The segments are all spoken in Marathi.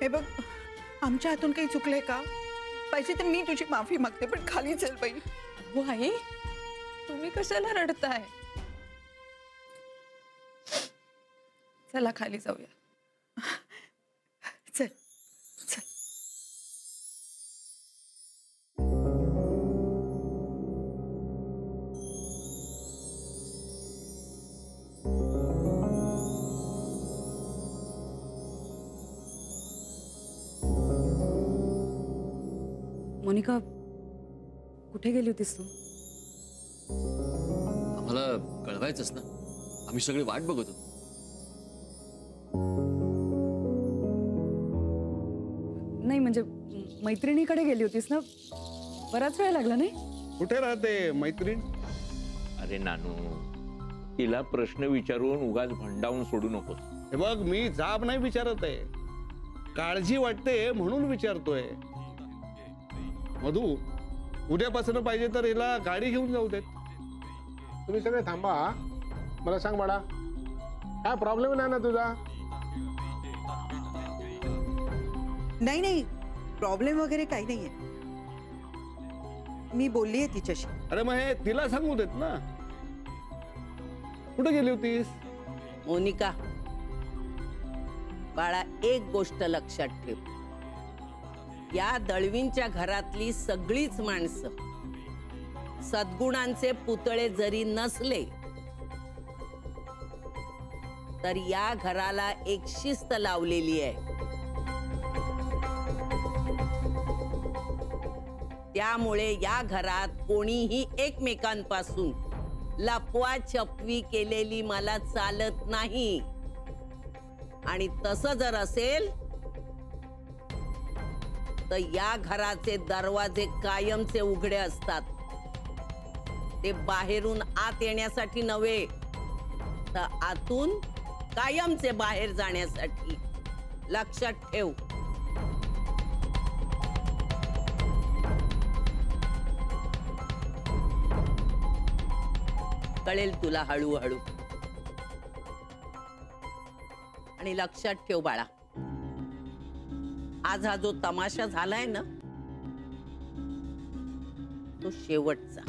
हे बघ, आमच्या हातून काही चुकलंय का? पाहिजे तर मी तुझी माफी मागते, पण खाली चल बाई. हो आई, तुम्ही कशाला रडताय? चला खाली जाऊया. चल चल. मोनिका, कुठे गेली होतीस तू? आम्हाला कळवायचंच ना, आम्ही सगळे वाट बघत होतो. नाही म्हणजे मैत्रिणीकडे गेली होतीस ना, बराच वेळ लागला नाही? कुठे राहते मैत्रीण? अरे नानू, तिला प्रश्न विचारून उगाच भंडावून सोडू नकोस. हे बघ, मी जाब नाही विचारत आहे, काळजी वाटते म्हणून विचारतोय. मधू, उद्यापासून पाहिजे तर हिला गाडी घेऊन जाऊ देत. तुम्ही सगळे थांबा. मला सांग बाळा, काय प्रॉब्लेम नाही ना तुझा? नाही नाही, प्रॉब्लेम वगैरे काही नाहीये. मी बोललीये तिच्याशी. अरे मग हे तिला सांगू देत ना. कुठे गेली होतीस? मोनिका, बाळा, एक गोष्ट लक्षात ठेव. या दळवींच्या घरातली सगळीच माणसं सद्गुणांचे पुतळे जरी नसले तर या घराला एक शिस्त लावलेली आहे. त्यामुळे या घरात कोणीही एकमेकांपासून लपवा छपवी केलेली मला चालत नाही. आणि तसं जर असेल तर या घराचे दरवाजे कायमचे उघडे असतात. ते बाहेरून आत येण्यासाठी नव्हे, तर आतून कायमचे बाहेर जाण्यासाठी. लक्षात ठेव. कळेल तुला हळूहळू. आणि लक्षात ठेव बाळा, आज हा जो तमाशा झालाय ना, तो शेवटचा.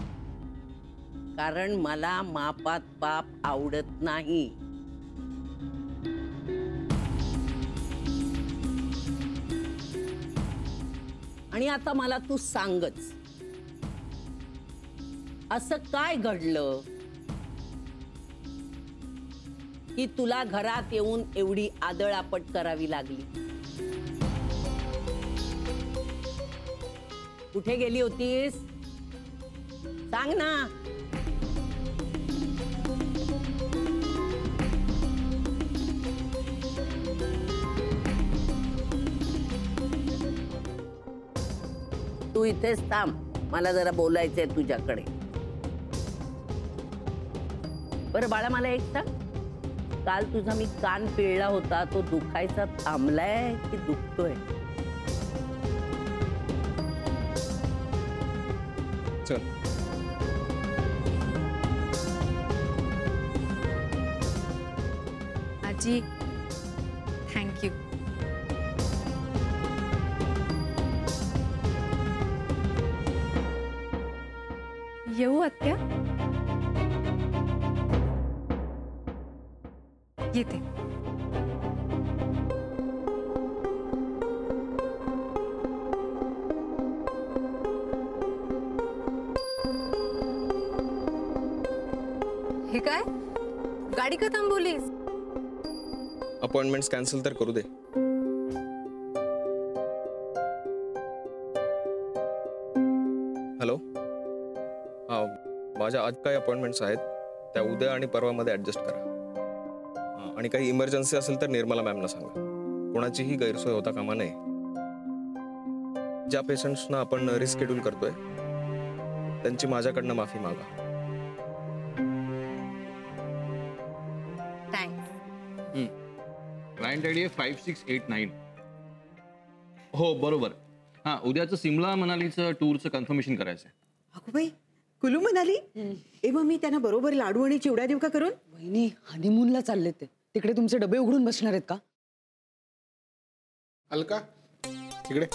कारण मला मापात पाप आवडत नाही. आणि आता मला तू सांगच, असं काय घडलं की तुला घरात येऊन एवढी आदळआपट करावी लागली? कुठे गेली होतीस? सांग ना. तू इथेच थांब, मला जरा बोलायचंय तुझ्याकडे. बरं बाळा, मला एक सांग, काल तुझा मी कान पिळला होता, तो दुखायचा थांबलाय की दुखतोय? चल. आजी, थँक्यू. येऊ आत्या? येते. हे काय? गाडी का थांबवलीस? अपॉइंटमेंट्स कॅन्सल तर करू दे. हॅलो, हां, माझ्या आज काही अपॉइंटमेंट्स आहेत, त्या उद्या आणि परवामध्ये ॲडजस्ट करा. आणि काही इमर्जन्सी असेल तर निर्मला मॅमना सांगा. कोणाचीही गैरसोय होता कामा नये. ज्या पेशंट्सना आपण रिस्केड्यूल करतोय त्यांची माझ्याकडनं माफी मागा. थँक्स. क्लायंट आयडी आहे 5689. हो बरोबर. हां, उद्याचं सिमला मनालीचं टूरचं कन्फर्मेशन करायचं आहे. अगो बाई, कुलू म्हणाली? मग मी त्यांना बरोबर लाडू आणि चिवडा देऊ का करून? वहिनी, हनीमूनला चालले ते. तिकडे तुमचे डबे उघडून बसणार आहेत का? अलका इकडे.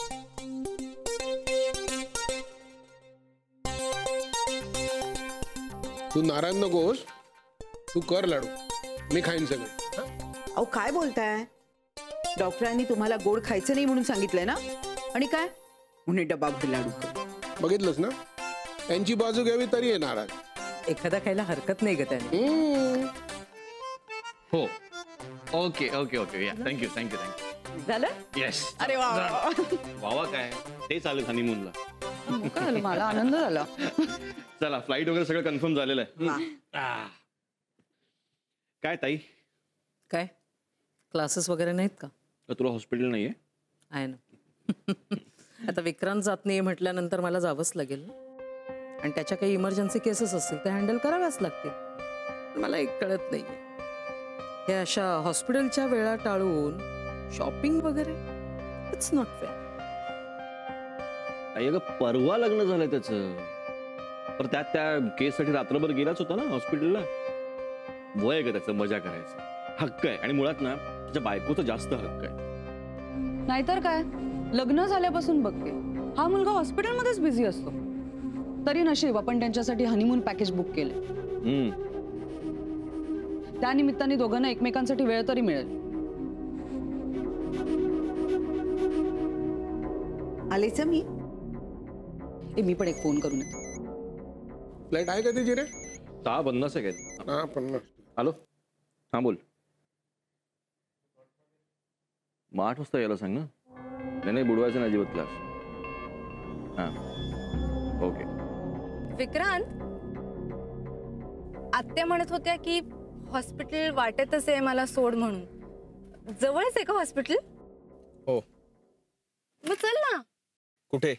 तू नाराज नकोस, तू कर लाडू, मी खाईन सगळे. हा? अहो काय बोलताय? डॉक्टरांनी तुम्हाला गोड खायचं नाही म्हणून सांगितलंय ना? आणि काय म्हणून डबा भर लाडू कर. बघितलंस ना, त्यांची बाजू घ्यावी तरी आहे नाराज. एखादा खायला हरकत नाही ग त्याने. हो ओके ओके ओके या थँक्यू थँक्यू थँक्यू. झालं? येस. अरे वा वा, वा. वावा काय ते चालेल हनीमूनला. काय झालं? मला आनंद झाला. चला फ्लाईट वगैरे सगळं कन्फर्म झालेलं आहे. काय ताई, काय क्लासेस वगैरे नाहीत का? तुला हॉस्पिटल नाहीये? आहे ना. आता विक्रांत जात नाही म्हटल्यानंतर मला जावंच लागेल ना. आणि त्याच्या काही इमर्जन्सी केसेस असतील ते हँडल कराव्याच लागतील. मला एक कळत नाहीये, हे अशा हॉस्पिटलच्या वेळा टाळून शॉपिंग वगैरे इट्स नॉट फेअर. आई अगं परवा लग्न झालंय त्याचं, तर त्यात त्या केससाठी रात्रभर गेलाच होता ना हॉस्पिटलला. वय ग त्याचं मजा करायचं, हक्क आहे. आणि मुळात ना त्याच्या बायकोचा जास्त हक्क आहे. नाहीतर काय, लग्न झाल्यापासून बघते हा मुलगा हॉस्पिटलमध्येच बिझी असतो. तरी नशीब आपण त्यांच्यासाठी हनीमून पॅकेज बुक केले. त्या निमित्ताने दोघांना एकमेकांसाठी वेळ तरी मिळेल. आलेच मी. मी पण एक फोन करून येते. फ्लाईट आहे का त्याची रे? 6:50 आहेत. हा 50. हॅलो, हा बोल. मग 8 वाजता यायला सांग ना. नाही बुडवायचं नाही अजिबात क्लास. हा ओके. विक्रांत, आत्या म्हणत होत्या की हॉस्पिटल वाटेतच आहे, मला सोड म्हणून. जवळच आहे का हॉस्पिटल? हो. मग चल ना. कुठे?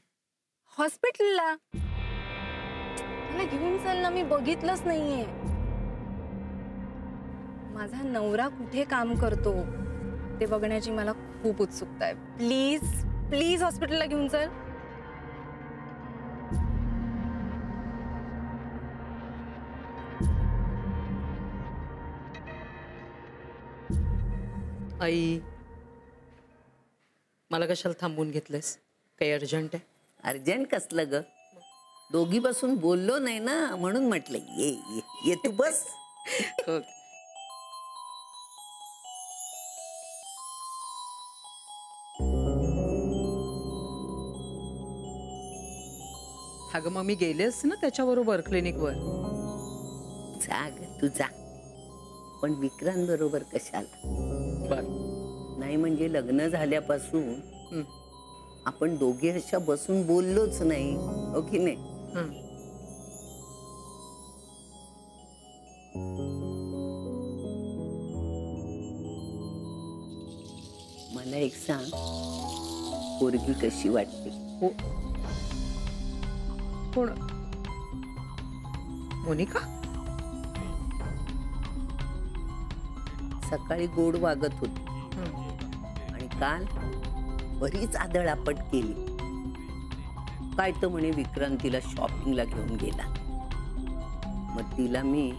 हॉस्पिटलला मला घेऊन चल ना, मी बघितलंच नाहीये. माझा नवरा कुठे काम करतो ते बघण्याची मला खूप उत्सुकता आहे. प्लीज प्लीज हॉस्पिटलला घेऊन चल. आई, मला कशाला थांबवून घेतलंयस? काही अर्जंट आहे? अर्जंट कसलं ग? दोघी बसून बोललो नाही ना, म्हणून म्हटलं ये ये ये तू बस. अगं मग मी गेलेच ना त्याच्याबरोबर क्लिनिकवर. जा ग तू जा, पण विक्रांत बरोबर कशाला? बर. नाही म्हणजे लग्न झाल्यापासून आपण दोघे अशा बसून बोललोच नाही, हो की नाही? मला एक सांग, पोरगी कशी वाटते? हो. कोण? मोनिका? सकाळी गोड वागत होती आणि काल बरीच आदळआपट केली. काय तर म्हणे विक्रांतीला शॉपिंगला घेऊन गेला. मग तिला मी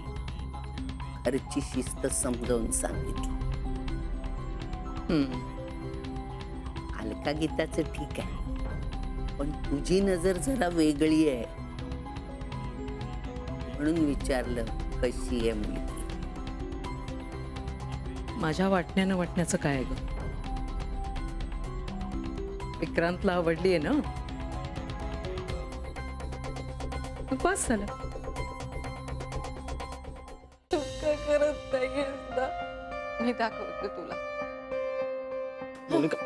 घरची शिस्त समजावून सांगितली. अलका गीताचं ठीक आहे, पण तुझी नजर जरा वेगळी आहे म्हणून विचारलं कशी आहे मुलगी. माझ्या वाटण्यानं वाटण्याचं काय ग? विक्रांतला आवडली आहे ना, बस झालं. तू काय करत नाहीयेस ना? मी दाखवते तुला. मोनिका